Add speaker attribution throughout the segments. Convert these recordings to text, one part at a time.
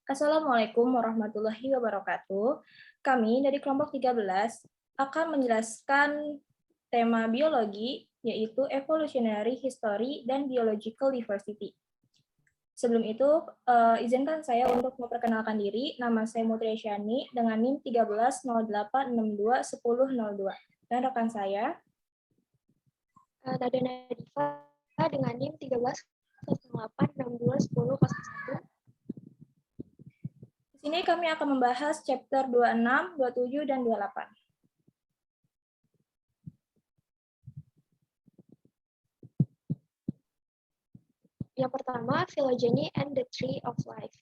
Speaker 1: Assalamualaikum warahmatullahi wabarakatuh. Kami dari kelompok 13 akan menjelaskan tema biologi, yaitu Evolutionary History dan Biological Diversity. Sebelum itu, izinkan saya untuk memperkenalkan diri. Nama saya Mutri Syani dengan NIM 1308621002. Dan rekan saya,
Speaker 2: Nada Nadifa dengan NIM 1308621001.
Speaker 1: di sini kami akan membahas chapter 26, 27, dan 28.
Speaker 2: Yang pertama, Phylogeny and the Tree of Life.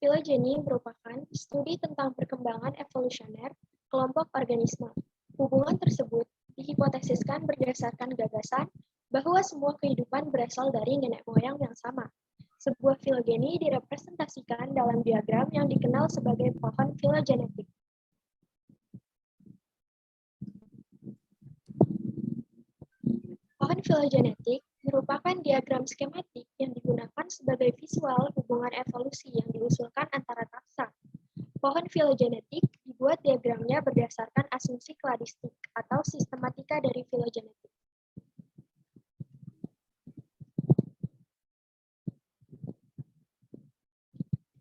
Speaker 2: Phylogeny merupakan studi tentang perkembangan evolusioner kelompok organisme. Hubungan tersebut dihipotesiskan berdasarkan gagasan bahwa semua kehidupan berasal dari nenek moyang yang sama. Sebuah filogeny direpresentasikan dalam diagram yang dikenal sebagai pohon filogenetik. Pohon filogenetik merupakan diagram skematik yang digunakan sebagai visual hubungan evolusi yang diusulkan antara taksa. Pohon filogenetik dibuat diagramnya berdasarkan asumsi kladistik atau sistematika dari filogenetik.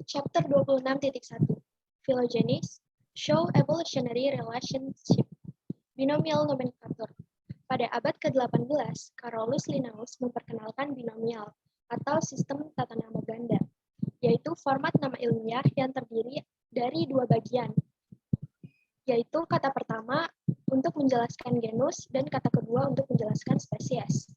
Speaker 2: Chapter 26.1 Phylogenies Show Evolutionary Relationship. Binomial Nomenclature. Pada abad ke-18, Carolus Linnaeus memperkenalkan binomial atau sistem tata nama ganda, yaitu format nama ilmiah yang terdiri dari dua bagian, yaitu kata pertama untuk menjelaskan genus dan kata kedua untuk menjelaskan spesies.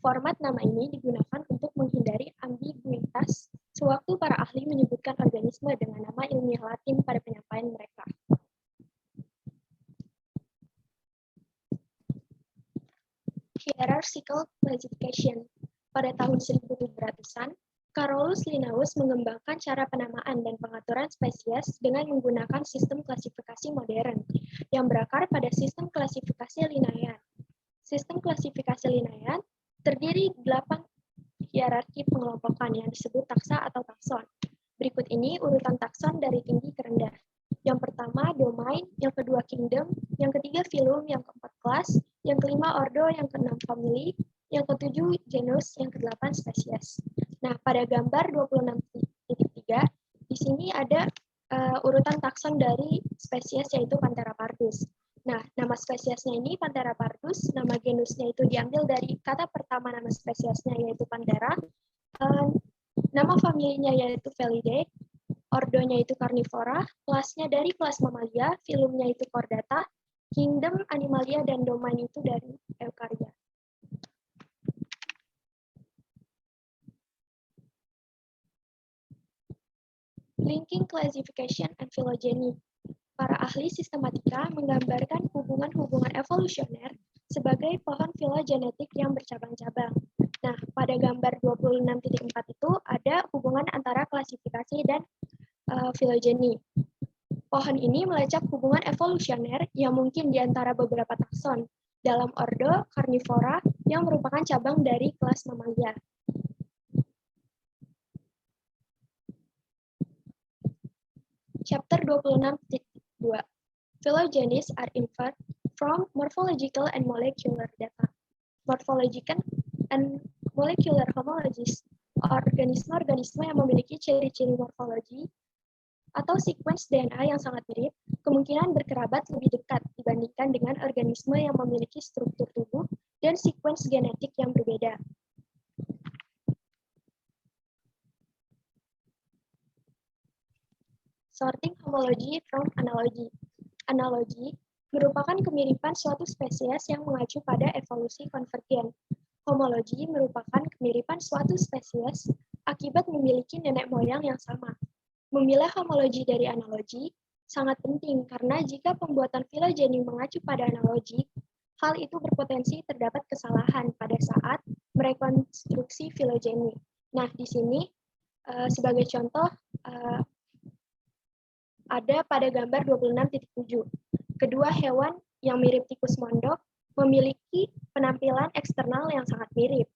Speaker 2: Format nama ini digunakan untuk menghindari ambiguitas sewaktu para ahli menyebutkan organisme dengan nama ilmiah Latin pada penyampaian mereka. Hierarchical classification. Pada tahun 1700-an, Carolus Linnaeus mengembangkan cara penamaan dan pengaturan spesies dengan menggunakan sistem klasifikasi modern yang berakar pada sistem klasifikasi Linnaean. Sistem klasifikasi Linnaean terdiri 8 hierarki pengelompokan yang disebut taksa atau takson. Berikut ini urutan takson dari tinggi ke rendah. Yang pertama domain, yang kedua kingdom, yang ketiga phylum, yang keempat kelas, yang kelima ordo, yang keenam family, yang ketujuh genus, yang kedelapan spesies. Nah, pada gambar 26.3 di sini ada urutan takson dari spesies yaitu Panthera pardus. Nah, nama spesiesnya ini Panthera pardus, nama genusnya itu diambil dari kata pertama nama spesiesnya yaitu Panthera, nama familinya yaitu Felidae, ordonya itu Carnivora, kelasnya dari kelas Mamalia, filumnya itu Chordata, kingdom Animalia, dan domain itu dari Eukarya. Linking classification and phylogeny. Para ahli sistematika menggambarkan hubungan-hubungan evolusioner sebagai pohon filogenetik yang bercabang-cabang. Nah, pada gambar 26.4 itu ada hubungan antara klasifikasi dan phylogeny. Pohon ini melacak hubungan evolusioner yang mungkin di antara beberapa takson dalam ordo Carnivora yang merupakan cabang dari kelas Mamalia. Chapter 26.2 Phylogenies are inferred from morphological and molecular data. Morphological and molecular homologies, organisme-organisme yang memiliki ciri-ciri morfologi atau sequence DNA yang sangat mirip, kemungkinan berkerabat lebih dekat dibandingkan dengan organisme yang memiliki struktur tubuh dan sequence genetik yang berbeda. Sorting homology from analogy. Analogi merupakan kemiripan suatu spesies yang mengacu pada evolusi konvergen. Homologi merupakan kemiripan suatu spesies akibat memiliki nenek moyang yang sama. Memilah homologi dari analogi sangat penting karena jika pembuatan filogeny mengacu pada analogi, hal itu berpotensi terdapat kesalahan pada saat merekonstruksi filogeny. Nah, di sini sebagai contoh ada pada gambar 26.7. Kedua hewan yang mirip tikus mondok memiliki penampilan eksternal yang sangat mirip.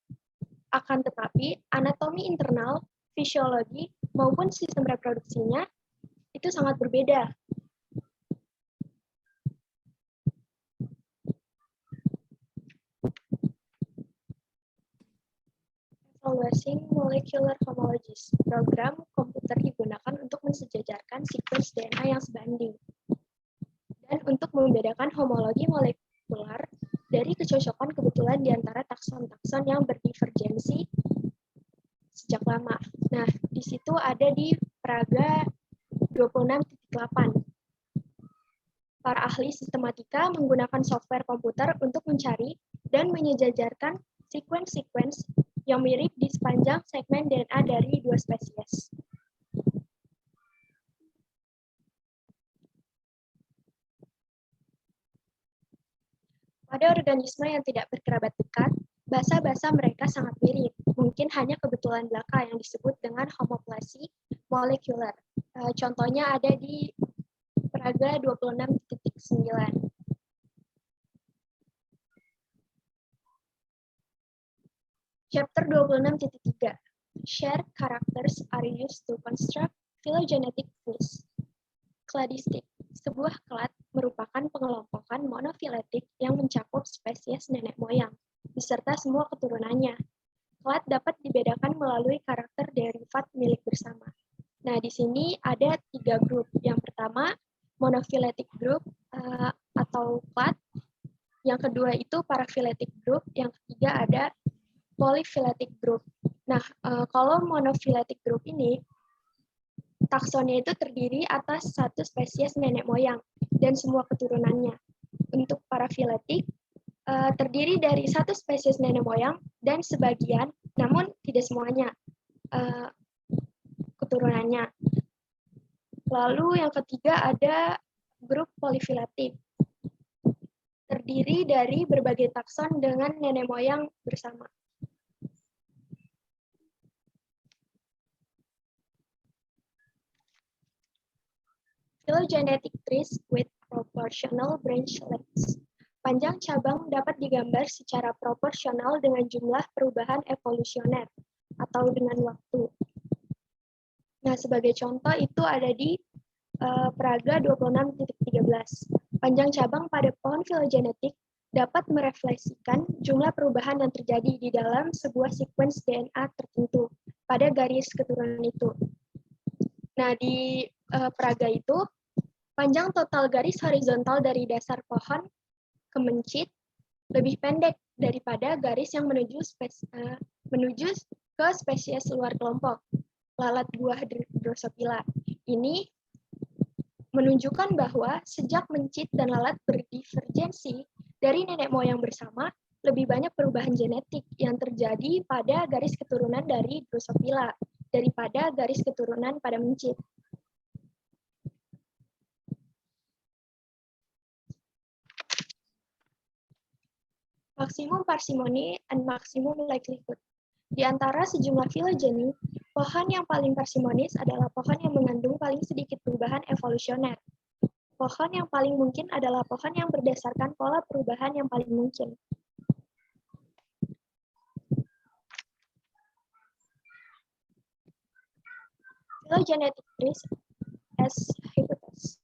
Speaker 2: Akan tetapi, anatomi internal, fisiologi, maupun sistem reproduksinya itu sangat berbeda. Evaluating Molecular Homologies, program komputer digunakan untuk mensejajarkan sekuens DNA yang sebanding dan untuk membedakan homologi molekular dari kecocokan kebetulan di antara takson-takson yang berdivergensi sejak lama. Nah, di situ ada di Praga 26.8. Para ahli sistematika menggunakan software komputer untuk mencari dan menyejajarkan sekuens-sekuens yang mirip di sepanjang segmen DNA dari dua spesies. Pada organisme yang tidak berkerabat dekat, basa-basa mereka sangat mirip. Mungkin hanya kebetulan belaka yang disebut dengan homoplasi molekuler. Contohnya ada di Praga 26.9. Chapter 26.3. Shared characters are used to construct phylogenetic trees. Cladistic. Sebuah klad merupakan pengelompokan monofiletik yang mencakup spesies nenek moyang, beserta semua keturunannya. Klad dapat dibedakan melalui karakter derivat milik bersama. Nah, di sini ada 3 grup. Yang pertama, monofiletic group atau klad. Yang kedua itu parafiletic group. Yang ketiga ada polyphyletic group. Nah, kalau monofiletic group ini, taksonnya itu terdiri atas satu spesies nenek moyang dan semua keturunannya. Untuk parafiletik, terdiri dari satu spesies nenek moyang dan sebagian, namun tidak semuanya, keturunannya. Lalu yang ketiga ada grup polyphyletic, terdiri dari berbagai takson dengan nenek moyang bersama. Phylogenetic trees with proportional branch lengths. Panjang cabang dapat digambar secara proporsional dengan jumlah perubahan evolusioner atau dengan waktu. Nah, sebagai contoh itu ada di Praga 26.13. Panjang cabang pada pohon filogenetik dapat merefleksikan jumlah perubahan yang terjadi di dalam sebuah sekuens DNA tertentu pada garis keturunan itu. Nah, di Praga itu, panjang total garis horizontal dari dasar pohon ke mencit lebih pendek daripada garis yang menuju ke spesies luar kelompok, lalat buah Drosophila. Ini menunjukkan bahwa sejak mencit dan lalat berdivergensi dari nenek moyang bersama, lebih banyak perubahan genetik yang terjadi pada garis keturunan dari Drosophila daripada garis keturunan pada mencit. Maksimum parsimony and maximum likelihood. Di antara sejumlah filogeny, pohon yang paling parsimonis adalah pohon yang mengandung paling sedikit perubahan evolusioner. Pohon yang paling mungkin adalah pohon yang berdasarkan pola perubahan yang paling mungkin. Phylogenetic trees as hypothesis.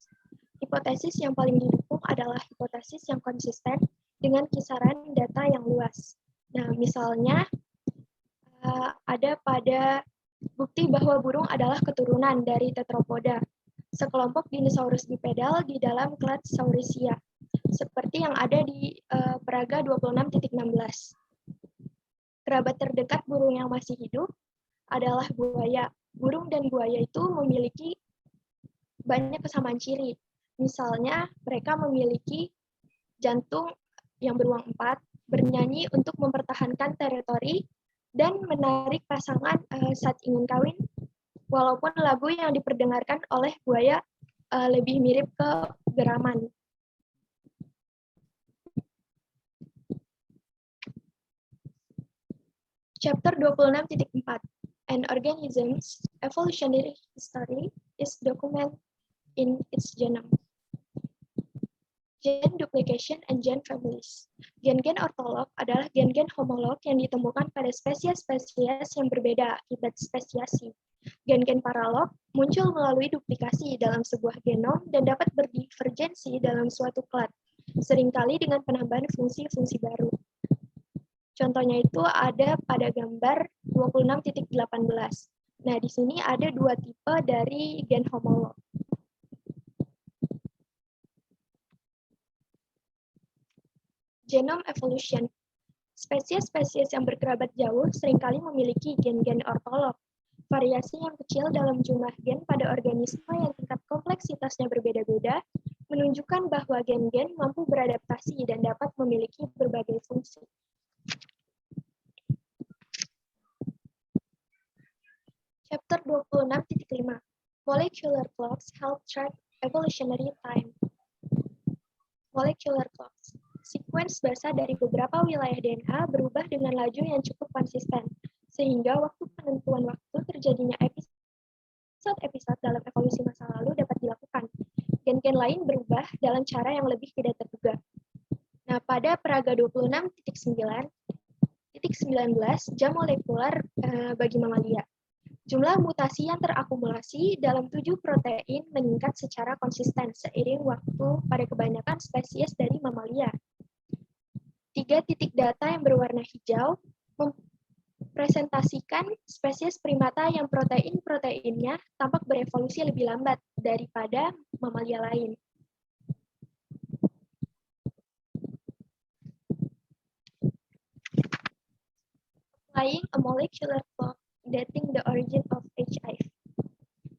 Speaker 2: Hipotesis yang paling didukung adalah hipotesis yang konsisten dengan kisaran data yang luas. Nah, misalnya ada pada bukti bahwa burung adalah keturunan dari tetrapoda, sekelompok dinosaurus bipedal di dalam klad Saurisia, seperti yang ada di Praga 26.16. Kerabat terdekat burung yang masih hidup adalah buaya. Burung dan buaya itu memiliki banyak kesamaan ciri. Misalnya, mereka memiliki jantung yang beruang 4, bernyanyi untuk mempertahankan teritori, dan menarik pasangan saat ingin kawin, walaupun lagu yang diperdengarkan oleh buaya lebih mirip ke geraman. Chapter 26.4. An organism's evolutionary history is documented in its genome. Gen duplication and gen families. Gen-gen ortolog adalah gen-gen homolog yang ditemukan pada spesies-spesies yang berbeda akibat spesiasi. Gen-gen paralog muncul melalui duplikasi dalam sebuah genom dan dapat berdivergensi dalam suatu klat, seringkali dengan penambahan fungsi-fungsi baru. Contohnya itu ada pada gambar 26.18. Nah, di sini ada dua tipe dari gen homolog. Genome evolution. Spesies-spesies yang berkerabat jauh seringkali memiliki gen-gen ortolog. Variasi yang kecil dalam jumlah gen pada organisme yang tingkat kompleksitasnya berbeda-beda menunjukkan bahwa gen-gen mampu beradaptasi dan dapat memiliki berbagai fungsi. Chapter 26.5. Molecular clocks help track evolutionary time. Molecular clocks. Sekuens basa dari beberapa wilayah DNA berubah dengan laju yang cukup konsisten, sehingga waktu penentuan waktu terjadinya episode-episode dalam evolusi masa lalu dapat dilakukan. Gen-gen lain berubah dalam cara yang lebih tidak terduga. Nah, pada peraga 26.19, jam molekuler bagi mamalia. Jumlah mutasi yang terakumulasi dalam 7 protein meningkat secara konsisten seiring waktu pada kebanyakan spesies dari mamalia. 3 titik data yang berwarna hijau mempresentasikan spesies primata yang protein-proteinnya tampak berevolusi lebih lambat daripada mamalia lain. Applying a molecular clock dating the origin of HIV.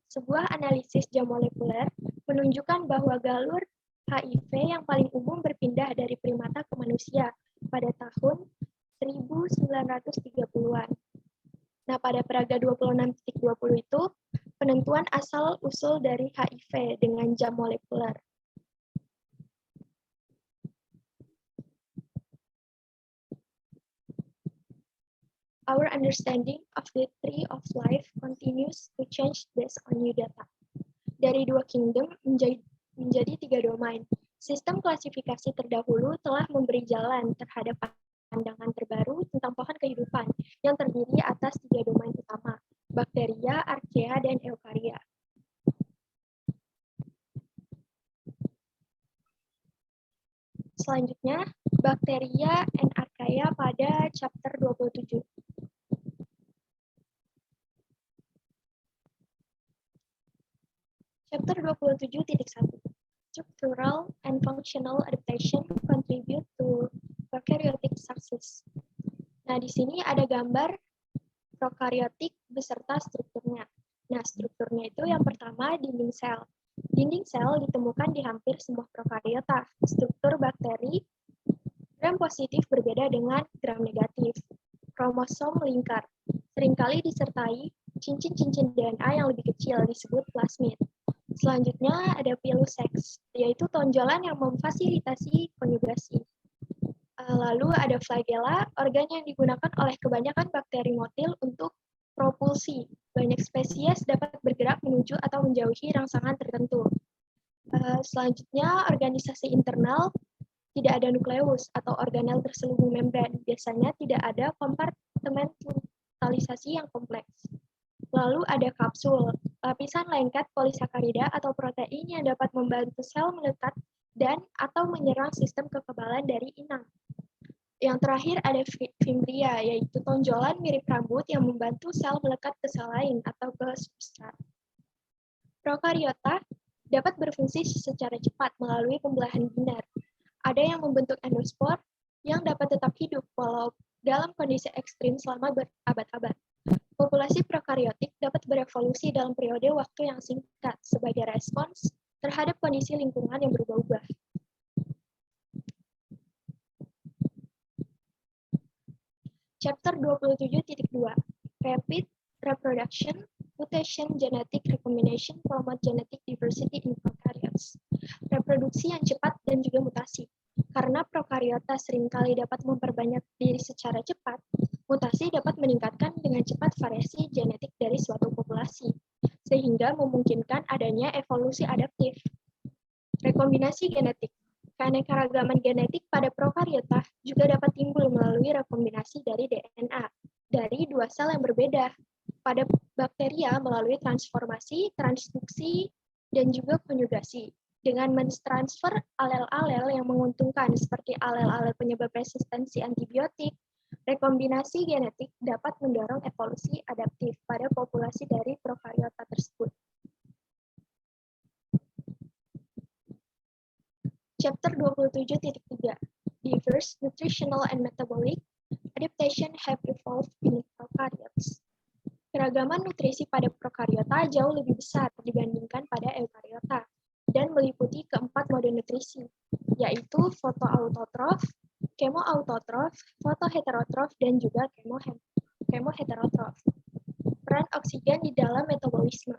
Speaker 2: Sebuah analisis jam molekuler menunjukkan bahwa galur HIV yang paling umum berpindah dari primata ke manusia pada tahun 1930-an. Nah, pada peraga 26.20 itu, penentuan asal-usul dari HIV dengan jam molekuler. Our understanding of the tree of life continues to change based on new data. Dari 2 kingdom menjadi 3 domain. Sistem klasifikasi terdahulu telah memberi jalan terhadap pandangan terbaru tentang pohon kehidupan yang terdiri atas 3 domain utama, bakteria, archaea, dan eukarya. Selanjutnya, bakteria and archaea pada chapter 27. Chapter 27.1. Structural and functional adaptation contribute to prokaryotic success. Nah, di sini ada gambar prokaryotik beserta strukturnya. Nah, strukturnya itu yang pertama dinding sel. Dinding sel ditemukan di hampir semua prokariota. Struktur bakteri gram positif berbeda dengan gram negatif. Kromosom lingkar seringkali disertai cincin-cincin DNA yang lebih kecil disebut plasmid. Selanjutnya ada pilosex, yaitu tonjolan yang memfasilitasi konjugasi. Lalu ada flagella, organ yang digunakan oleh kebanyakan bakteri motil untuk propulsi. Banyak spesies dapat bergerak menuju atau menjauhi rangsangan tertentu. Selanjutnya organisasi internal, tidak ada nukleus atau organel terselubung membran. Biasanya tidak ada kompartementalisasi yang kompleks. Lalu ada kapsul, lapisan lengket polisakarida atau protein yang dapat membantu sel melekat dan atau menyerang sistem kekebalan dari inang. Yang terakhir ada fimbria, yaitu tonjolan mirip rambut yang membantu sel melekat ke sel lain atau ke substrat. Prokariota dapat berfungsi secara cepat melalui pembelahan binar. Ada yang membentuk endospor yang dapat tetap hidup walau dalam kondisi ekstrim selama berabad-abad. Populasi prokariotik dapat berevolusi dalam periode waktu yang singkat sebagai respons terhadap kondisi lingkungan yang berubah-ubah. Chapter 27.2. Rapid Reproduction, Mutation, Genetic Recombination, Promote Genetic Diversity in Prokaryotes. Reproduksi yang cepat dan juga mutasi. Karena prokariota seringkali dapat memperbanyak diri secara cepat, mutasi dapat meningkatkan dengan cepat variasi genetik dari suatu populasi, sehingga memungkinkan adanya evolusi adaptif. Rekombinasi genetik. Keanekaragaman genetik pada prokariota juga dapat timbul melalui rekombinasi dari DNA dari dua sel yang berbeda. Pada bakteria melalui transformasi, transduksi, dan juga konjugasi. Dengan mentransfer alel-alel yang menguntungkan seperti alel-alel penyebab resistensi antibiotik, rekombinasi genetik dapat mendorong evolusi adaptif pada populasi dari prokariota tersebut. Chapter 27.3 Diverse Nutritional and Metabolic Adaptation have evolved in prokaryotes. Keragaman nutrisi pada prokariota jauh lebih besar dibandingkan pada eukariota dan meliputi keempat mode nutrisi, yaitu fotoautotrof, kemoautotrof, fotoheterotrof, dan juga kemoheterotrof. Peran oksigen di dalam metabolisme.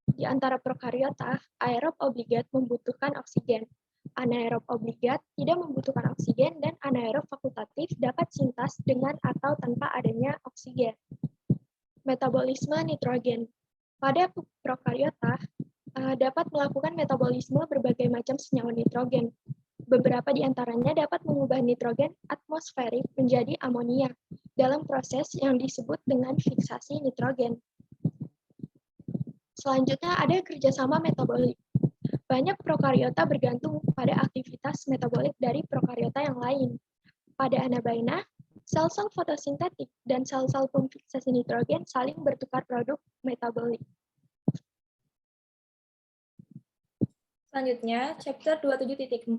Speaker 2: Di antara prokariota, aerob obligat membutuhkan oksigen. Anaerob obligat tidak membutuhkan oksigen dan anaerob fakultatif dapat sintas dengan atau tanpa adanya oksigen. Metabolisme nitrogen. Pada prokariota dapat melakukan metabolisme berbagai macam senyawa nitrogen. Beberapa di antaranya dapat mengubah nitrogen atmosferik menjadi amonia dalam proses yang disebut dengan fiksasi nitrogen. Selanjutnya ada kerjasama metabolik. Banyak prokariota bergantung pada aktivitas metabolik dari prokariota yang lain. Pada anabaina, sel-sel fotosintetik dan sel-sel pemfiksasi nitrogen saling bertukar produk metabolik.
Speaker 1: Selanjutnya, chapter 27.4.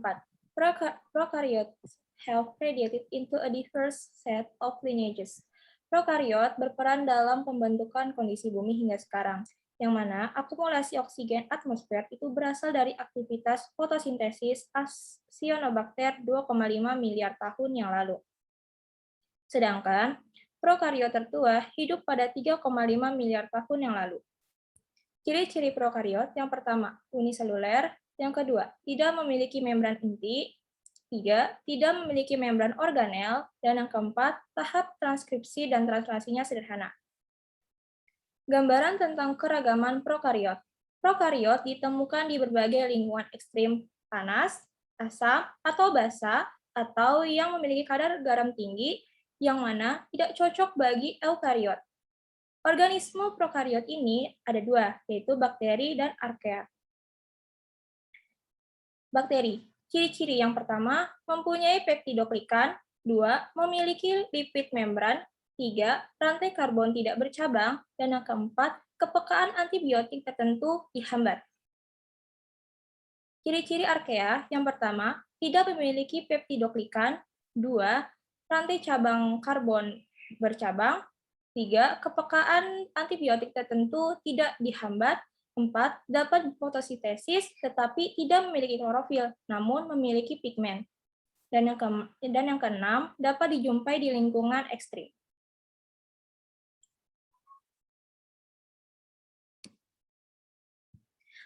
Speaker 1: Prokaryotes have radiated into a diverse set of lineages. Prokariot berperan dalam pembentukan kondisi bumi hingga sekarang, yang mana akumulasi oksigen atmosfer itu berasal dari aktivitas fotosintesis cyanobacter 2,5 miliar tahun yang lalu. Sedangkan prokariot tertua hidup pada 3,5 miliar tahun yang lalu. Ciri-ciri prokariot yang pertama, uniseluler, yang kedua, tidak memiliki membran inti, tiga, tidak memiliki membran organel, dan yang keempat, tahap transkripsi dan translasinya sederhana. Gambaran tentang keragaman prokariot. Prokariot ditemukan di berbagai lingkungan ekstrim panas, asam, atau basa, atau yang memiliki kadar garam tinggi, yang mana tidak cocok bagi eukariot. Organisme prokariot ini ada dua, yaitu bakteri dan arkea. Bakteri. Ciri-ciri yang pertama, mempunyai peptidoglikan, 2, memiliki lipid membran, 3, rantai karbon tidak bercabang, dan yang keempat, kepekaan antibiotik tertentu dihambat. Ciri-ciri arkea yang pertama, tidak memiliki peptidoglikan, 2, rantai cabang karbon bercabang, 3, kepekaan antibiotik tertentu tidak dihambat, 4, dapat fotosintesis tetapi tidak memiliki klorofil, namun memiliki pigmen. Dan yang keenam, dapat dijumpai di lingkungan ekstrim.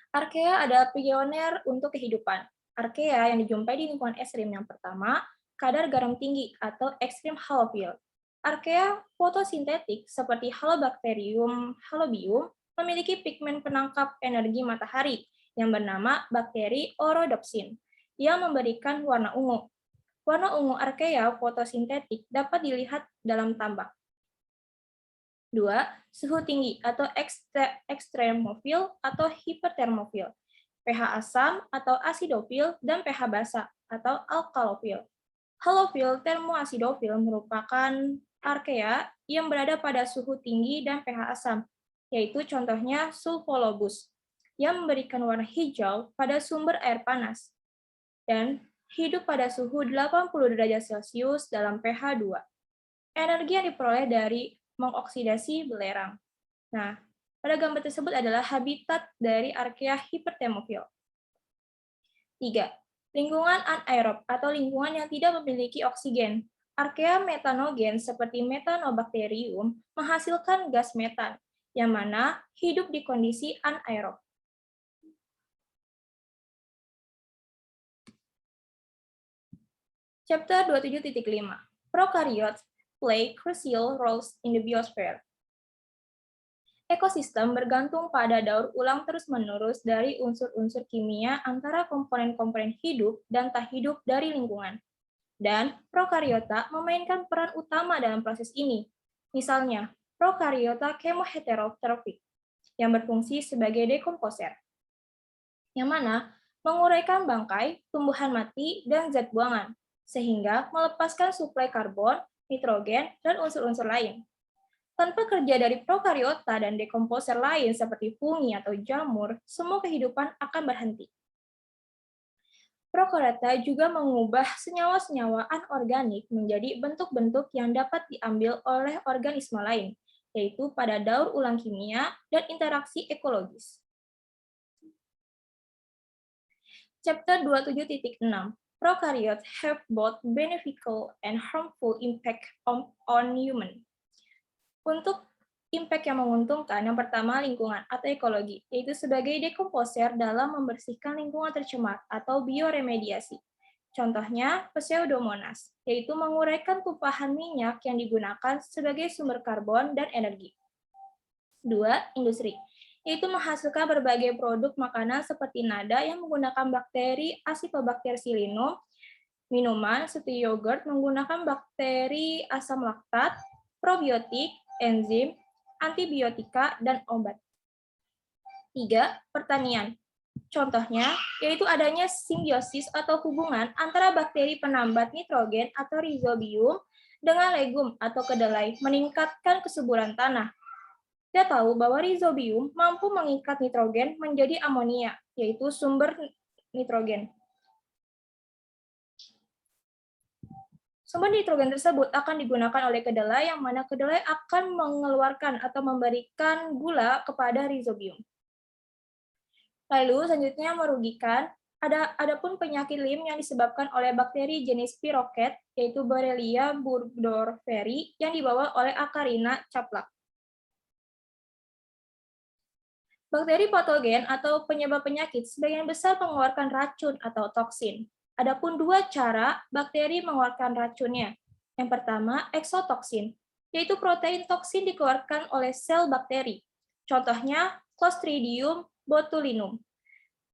Speaker 1: Arkea adalah pioner untuk kehidupan. Arkea yang dijumpai di lingkungan ekstrim yang pertama, kadar garam tinggi atau ekstrim halofil. Arkea fotosintetik seperti Halobacterium halobium memiliki pigmen penangkap energi matahari yang bernama bakteri Orhodopsin yang memberikan warna ungu. Warna ungu arkea fotosintetik dapat dilihat dalam tambak. 2. Suhu tinggi atau ekstremofil atau hipertermofil, pH asam atau asidofil, dan pH basa atau alkalofil. Halofil termoasidofil merupakan arkea yang berada pada suhu tinggi dan pH asam, yaitu contohnya sulfolobus, yang memberikan warna hijau pada sumber air panas, dan hidup pada suhu 80 derajat Celcius dalam pH 2. Energi yang diperoleh dari mengoksidasi belerang. Nah, pada gambar tersebut adalah habitat dari arkea hipertermofil. 3. Lingkungan anaerob atau lingkungan yang tidak memiliki oksigen. Arkea metanogen seperti Methanobacterium menghasilkan gas metan, yang mana hidup di kondisi anaerob. Chapter 27.5. Prokaryotes play crucial roles in the biosphere. Ekosistem bergantung pada daur ulang terus-menerus dari unsur-unsur kimia antara komponen-komponen hidup dan tak hidup dari lingkungan. Dan prokariota memainkan peran utama dalam proses ini. Misalnya, prokariota kemoheterotrofik yang berfungsi sebagai dekomposer, yang mana menguraikan bangkai, tumbuhan mati, dan zat buangan, sehingga melepaskan suplai karbon, nitrogen, dan unsur-unsur lain. Tanpa kerja dari prokariota dan dekomposer lain seperti fungi atau jamur, semua kehidupan akan berhenti. Prokariota juga mengubah senyawa-senyawa anorganik menjadi bentuk-bentuk yang dapat diambil oleh organisme lain, yaitu pada daur ulang kimia dan interaksi ekologis. Chapter 27.6 Prokaryotes have both beneficial and harmful impact on human. Untuk impact yang menguntungkan, yang pertama lingkungan atau ekologi, yaitu sebagai dekomposer dalam membersihkan lingkungan tercemar atau bioremediasi. Contohnya Pseudomonas, yaitu menguraikan tumpahan minyak yang digunakan sebagai sumber karbon dan energi. 2. Industri, yaitu menghasilkan berbagai produk makanan seperti nada yang menggunakan bakteri Acetobacter sillinum, minuman seperti yogurt menggunakan bakteri asam laktat, probiotik, enzim, antibiotika, dan obat. 3. Pertanian. Contohnya, yaitu adanya simbiosis atau hubungan antara bakteri penambat nitrogen atau rhizobium dengan legum atau kedelai, meningkatkan kesuburan tanah. Kita tahu bahwa rhizobium mampu mengikat nitrogen menjadi amonia, yaitu sumber nitrogen. Sumber nitrogen tersebut akan digunakan oleh kedelai, yang mana kedelai akan mengeluarkan atau memberikan gula kepada rhizobium. Lalu selanjutnya merugikan, adapun penyakit lim yang disebabkan oleh bakteri jenis piroket, yaitu Borrelia burgdorferi, yang dibawa oleh Acarina caplak. Bakteri patogen atau penyebab penyakit sebagian besar mengeluarkan racun atau toksin. Adapun dua cara bakteri mengeluarkan racunnya. Yang pertama, eksotoksin, yaitu protein toksin dikeluarkan oleh sel bakteri. Contohnya, Clostridium botulinum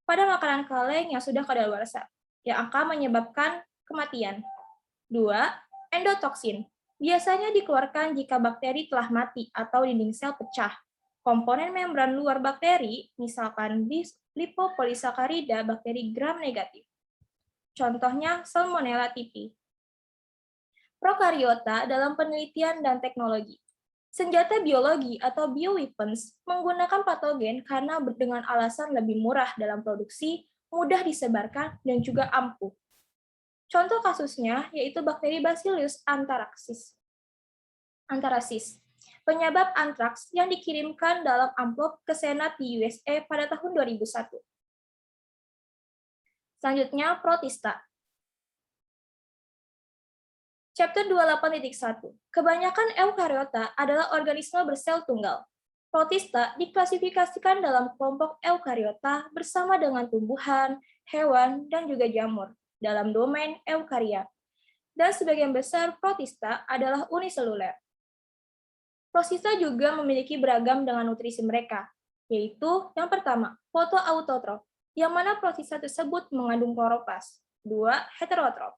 Speaker 1: pada makanan kaleng yang sudah kadaluarsa, yang akan menyebabkan kematian. 2. Endotoksin, biasanya dikeluarkan jika bakteri telah mati atau dinding sel pecah. Komponen membran luar bakteri, misalkan lipopolisakarida bakteri gram negatif. Contohnya Salmonella typhi. Prokariota dalam penelitian dan teknologi. Senjata biologi atau bioweapons menggunakan patogen karena dengan alasan lebih murah dalam produksi, mudah disebarkan, dan juga ampuh. Contoh kasusnya yaitu bakteri Bacillus anthracis, penyebab antraks yang dikirimkan dalam amplop ke Senat di USA pada tahun 2001. Selanjutnya, protista. Chapter 28.1. Kebanyakan eukariota adalah organisme bersel tunggal. Protista diklasifikasikan dalam kelompok eukariota bersama dengan tumbuhan, hewan, dan juga jamur dalam domain eukaria. Dan sebagian besar protista adalah uniseluler. Protista juga memiliki beragam dengan nutrisi mereka, yaitu yang pertama, fotoautotrof, yang mana protista tersebut mengandung kloroplas. 2. Heterotrof,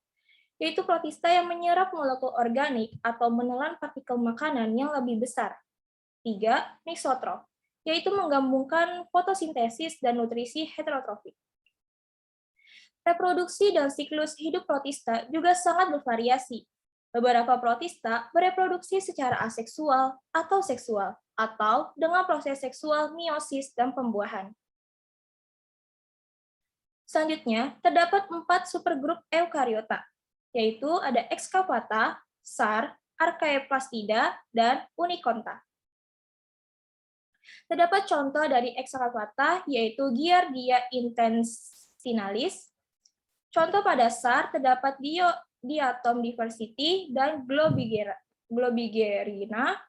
Speaker 1: yaitu protista yang menyerap molekul organik atau menelan partikel makanan yang lebih besar. 3. Mixotrof, yaitu menggabungkan fotosintesis dan nutrisi heterotrofik. Reproduksi dan siklus hidup protista juga sangat bervariasi. Beberapa protista bereproduksi secara aseksual atau seksual, atau dengan proses seksual meiosis dan pembuahan. Selanjutnya, terdapat 4 supergrup eukariota, yaitu ada Excavata, SAR, Archaeplastida, dan Uniconta. Terdapat contoh dari Excavata, yaitu Giardia intestinalis. Contoh pada SAR terdapat Diatom diversity dan Globigerina.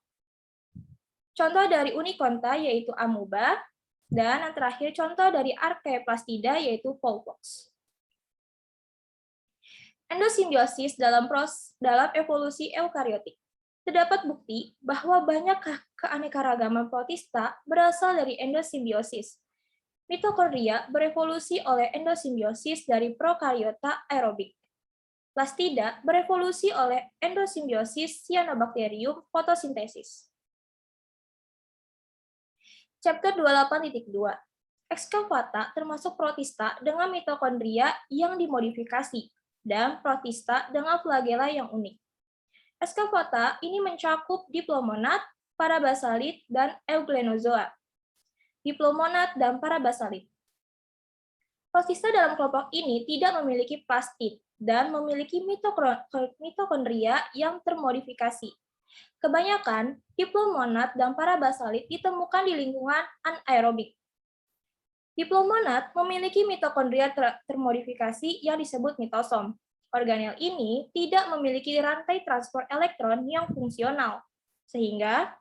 Speaker 1: Contoh dari Uniconta yaitu Amoeba, dan yang terakhir contoh dari Archaeplastida yaitu Volvox. Endosimbiosis dalam evolusi eukariotik. Terdapat bukti bahwa banyak keanekaragaman protista berasal dari endosimbiosis. Mitokondria berevolusi oleh endosimbiosis dari prokariota aerobik. Plastida berevolusi oleh endosimbiosis Cyanobacterium fotosintesis. Chapter 28.2. Excavata termasuk protista dengan mitokondria yang dimodifikasi dan protista dengan flagela yang unik. Excavata ini mencakup diplomonat, parabasalit, dan euglenozoa. Diplomonat dan parabasalit. Protista dalam kelompok ini tidak memiliki plastid dan memiliki mitokondria yang termodifikasi. Kebanyakan diplomonat dan parabasalit ditemukan di lingkungan anaerobik. Diplomonat memiliki mitokondria termodifikasi yang disebut mitosom. Organel ini tidak memiliki rantai transport elektron yang fungsional, sehingga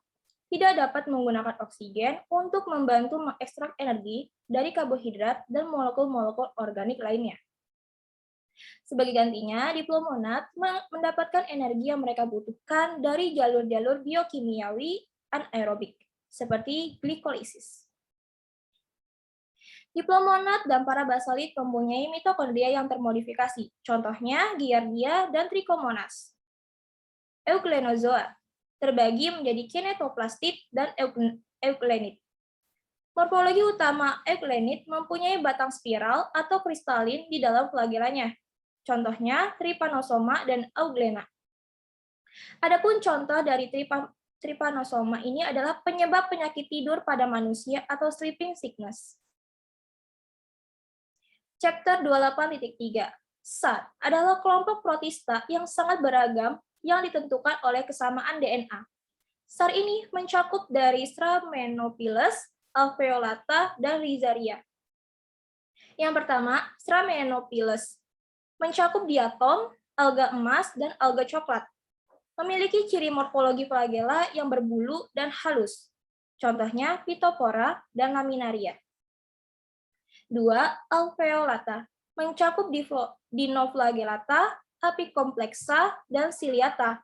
Speaker 1: tidak dapat menggunakan oksigen untuk membantu mengekstrak energi dari karbohidrat dan molekul-molekul organik lainnya. Sebagai gantinya, diplomonat mendapatkan energi yang mereka butuhkan dari jalur-jalur biokimiawi anaerobik, seperti glikolisis. Diplomonat dan parabasalit mempunyai mitokondria yang termodifikasi, contohnya Giardia dan Trichomonas. Euglenozoa terbagi menjadi kinetoplastid dan euglenid. Morfologi utama euglenid mempunyai batang spiral atau kristalin di dalam flagelanya, contohnya Trypanosoma dan Euglena. Adapun contoh dari Trypanosoma ini adalah penyebab penyakit tidur pada manusia atau sleeping sickness. Chapter 28.3. SAR adalah kelompok protista yang sangat beragam yang ditentukan oleh kesamaan DNA. SAR ini mencakup dari Stramenophilus, alveolata, dan Rhizaria. Yang pertama, Stramenophilus mencakup diatom, alga emas, dan alga coklat. Memiliki ciri morfologi flagela yang berbulu dan halus. Contohnya Phytophthora dan Laminaria. 2. Alveolata mencakup Dinoflagellata, Apicomplexa, dan Ciliata.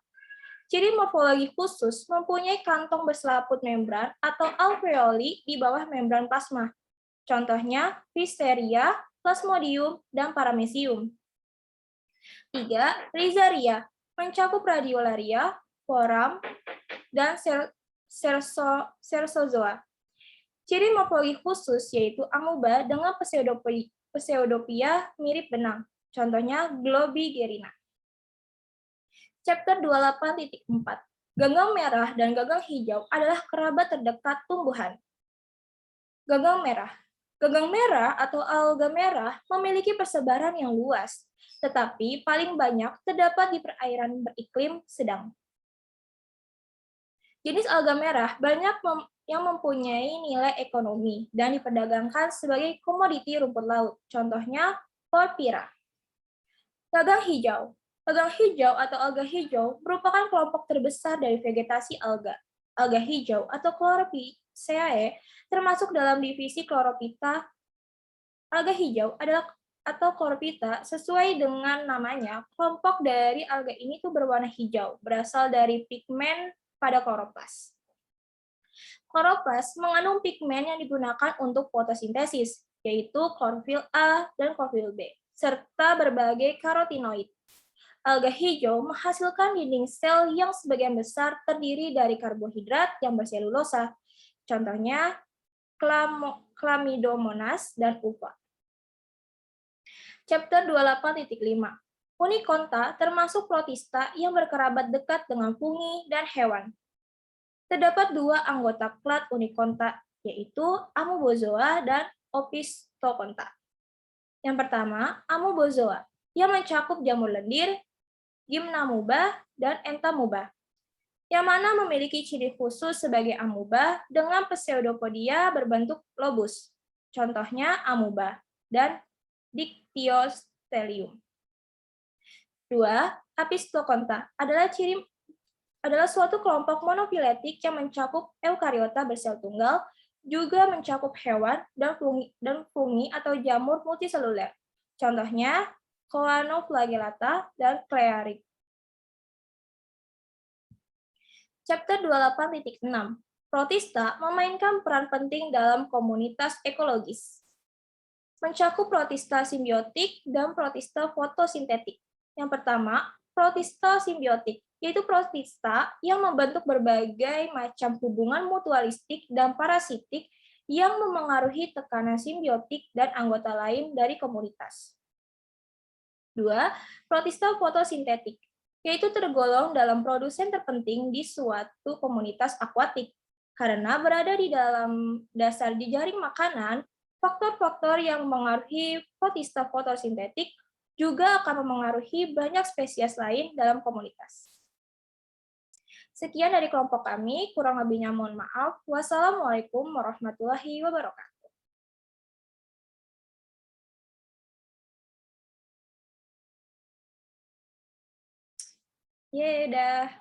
Speaker 1: Ciri morfologi khusus mempunyai kantong berselaput membran atau alveoli di bawah membran plasma. Contohnya Pfiesteria, Plasmodium, dan Paramecium. 3. Rhizaria mencakup Radiolaria, Foram, dan Cercozoa. Ciri morfologi khusus yaitu amuba dengan pseudopia mirip benang, contohnya Globigerina. Chapter 28.4. Gagang merah dan gagang hijau adalah kerabat terdekat tumbuhan. Gagang merah atau alga merah memiliki persebaran yang luas, tetapi paling banyak terdapat di perairan beriklim sedang. Jenis alga merah banyak yang mempunyai nilai ekonomi dan diperdagangkan sebagai komoditi rumput laut, contohnya Porphyra. Gagang hijau. Gagang hijau atau alga hijau merupakan kelompok terbesar dari vegetasi alga. Alga hijau atau Chlorophyceae termasuk dalam divisi Chlorophyta. Alga hijau adalah atau Chlorophyta sesuai dengan namanya, kelompok dari alga ini tuh berwarna hijau, berasal dari pigmen pada kloroplas. Kloroplas mengandung pigmen yang digunakan untuk fotosintesis, yaitu klorofil A dan klorofil B, serta berbagai karotinoid. Alga hijau menghasilkan dinding sel yang sebagian besar terdiri dari karbohidrat yang berselulosa, contohnya Chlamydomonas dan uva. Chapter 28.5. Unikonta termasuk protista yang berkerabat dekat dengan fungi dan hewan. Terdapat dua anggota klat Unikonta, yaitu Amoebozoa dan Opisthokonta. Yang pertama, Amoebozoa, yang mencakup jamur lendir, Gymnamoeba, dan Entamoeba, yang mana memiliki ciri khusus sebagai amoeba dengan pseudopodia berbentuk lobus, contohnya amoeba, dan Dictyostelium. 2. Opisthokonta adalah suatu kelompok monofiletik yang mencakup eukariota bersel tunggal, juga mencakup hewan dan fungi atau jamur multiseluler. Contohnya Choanoflagellata dan Clearik. Chapter 28.6. Protista memainkan peran penting dalam komunitas ekologis. Mencakup protista simbiotik dan protista fotosintetik. Yang pertama, protista simbiotik, yaitu protista yang membentuk berbagai macam hubungan mutualistik dan parasitik yang memengaruhi tekanan simbiotik dan anggota lain dari komunitas. 2. Protista fotosintetik, yaitu tergolong dalam produsen terpenting di suatu komunitas akuatik. Karena berada di dalam dasar jejaring makanan, faktor-faktor yang mengaruhi protista fotosintetik juga akan memengaruhi banyak spesies lain dalam komunitas. Sekian dari kelompok kami, kurang lebihnya mohon maaf. Wassalamualaikum warahmatullahi wabarakatuh. Udah.